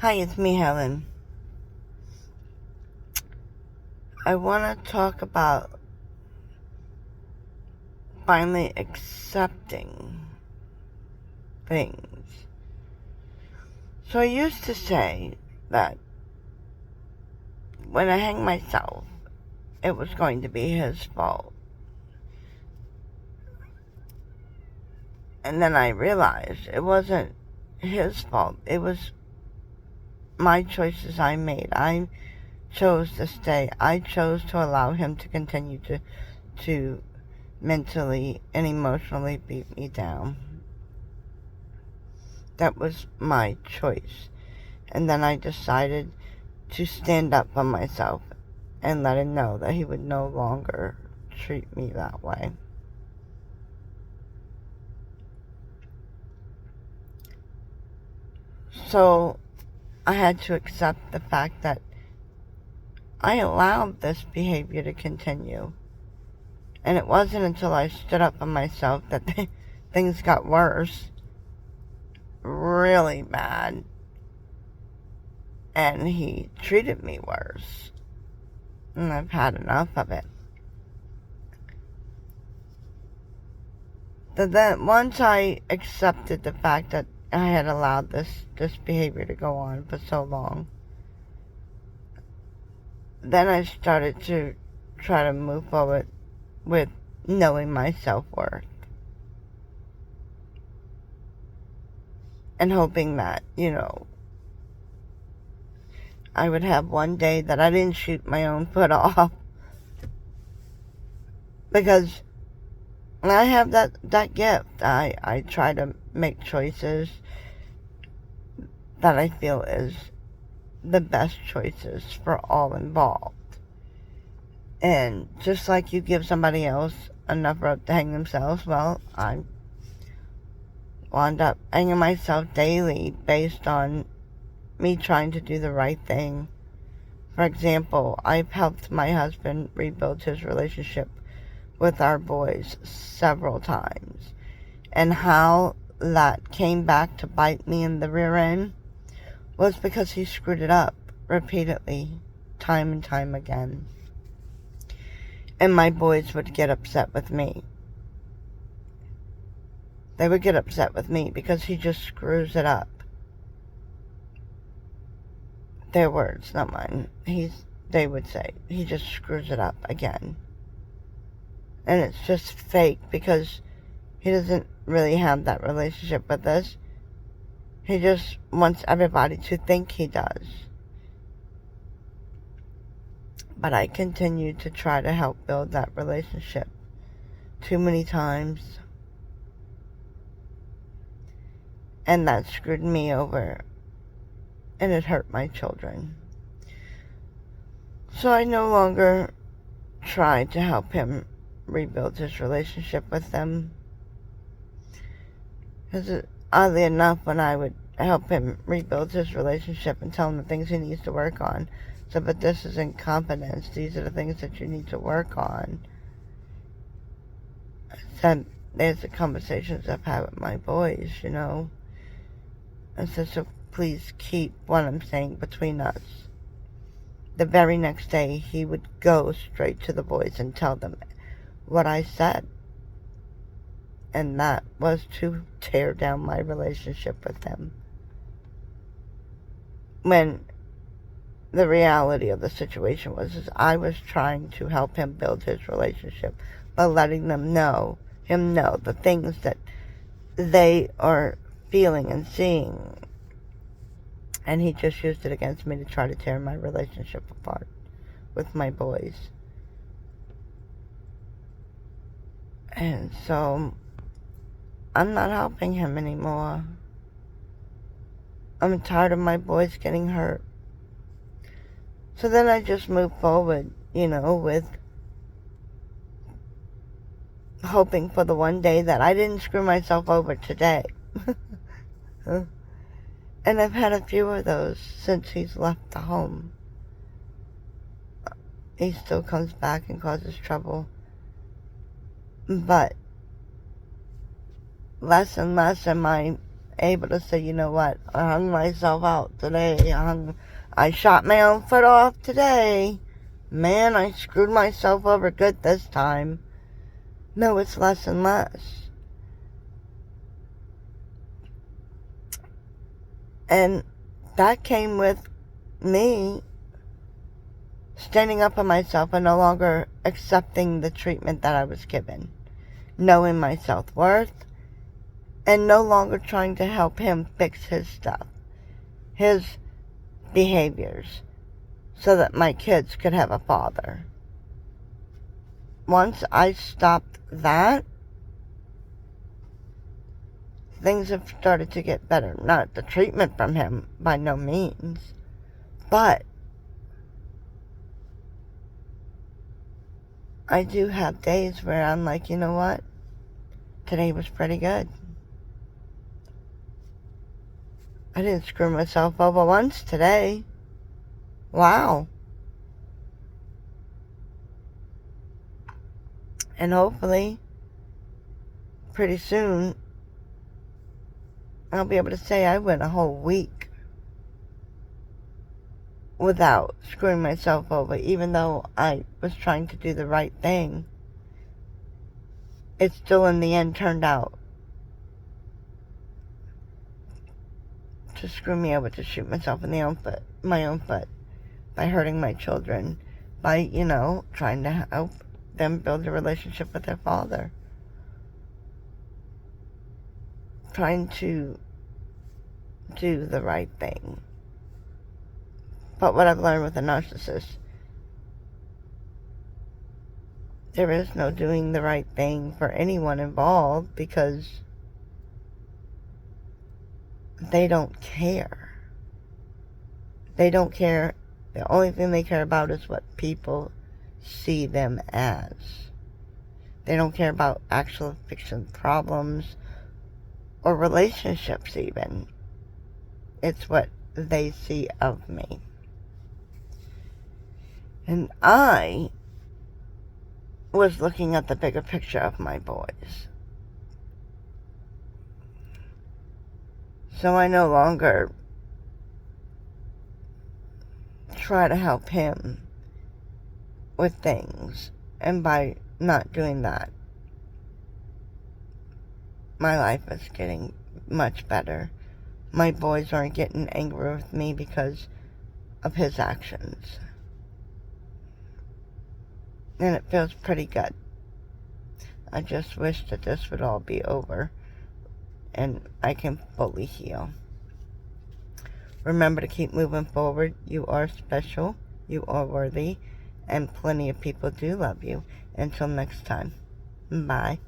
Hi, it's me, Helen. I want to talk about finally accepting things. So I used to say that when I hanged myself, it was going to be his fault. And then I realized it wasn't his fault. It was my choices I made. I chose to stay. I chose to allow him to continue to mentally and emotionally beat me down. That was my choice. And then I decided to stand up for myself and let him know that he would no longer treat me that way. So I had to accept the fact that I allowed this behavior to continue. And it wasn't until I stood up for myself that things got worse. Really bad. And he treated me worse. And I've had enough of it. But then once I accepted the fact that I had allowed this behavior to go on for so long, then I started to try to move forward with knowing my self-worth. And hoping that, I would have one day that I didn't shoot my own foot off. Because I have that gift. I try to make choices that I feel is the best choices for all involved. And just like you give somebody else enough rope to hang themselves, well, I wound up hanging myself daily based on me trying to do the right thing. For example, I've helped my husband rebuild his relationship with our boys several times. And how that came back to bite me in the rear end was because he screwed it up repeatedly, time and time again. And my boys would get upset with me. They would get upset with me because he just screws it up. Their words, not mine. They would say, he just screws it up again. And it's just fake because he doesn't really have that relationship with us. He just wants everybody to think he does. But I continue to try to help build that relationship. Too many times. And that screwed me over. And it hurt my children. So I no longer try to help him rebuild his relationship with them. Because oddly enough, when I would help him rebuild his relationship and tell him the things he needs to work on, so, but this is incompetence, these are the things that you need to work on. So there's the conversations I've had with my boys, I said, so please keep what I'm saying between us. The very next day, he would go straight to the boys and tell them what I said. And that was to tear down my relationship with them. When the reality of the situation was I was trying to help him build his relationship by letting him know the things that they are feeling and seeing. And he just used it against me to try to tear my relationship apart with my boys. And so I'm not helping him anymore. I'm tired of my boys getting hurt. So then I just moved forward, with hoping for the one day that I didn't screw myself over today. And I've had a few of those since he's left the home. He still comes back and causes trouble. But less and less am I able to say, you know what, I hung myself out today. I shot my own foot off today. Man, I screwed myself over good this time. No, it's less and less. And that came with me standing up for myself and no longer accepting the treatment that I was given. Knowing my self-worth and no longer trying to help him fix his stuff, his behaviors, so that my kids could have a father. Once I stopped that, things have started to get better. Not the treatment from him, by no means, but I do have days where I'm like, you know what? Today was pretty good. I didn't screw myself over once today. Wow. And hopefully, pretty soon, I'll be able to say I went a whole week without screwing myself over, even though I was trying to do the right thing. It still in the end turned out to screw me over, to shoot myself in my own foot, by hurting my children, by, trying to help them build a relationship with their father. Trying to do the right thing. But what I've learned with a narcissist, there is no doing the right thing for anyone involved, because they don't care. They don't care. The only thing they care about is what people see them as. They don't care about actual fiction problems or relationships even. It's what they see of me. And I was looking at the bigger picture of my boys. So I no longer try to help him with things. And by not doing that, my life is getting much better. My boys aren't getting angry with me because of his actions. And it feels pretty good. I just wish that this would all be over and I can fully heal. Remember to keep moving forward. You are special. You are worthy. And plenty of people do love you. Until next time. Bye.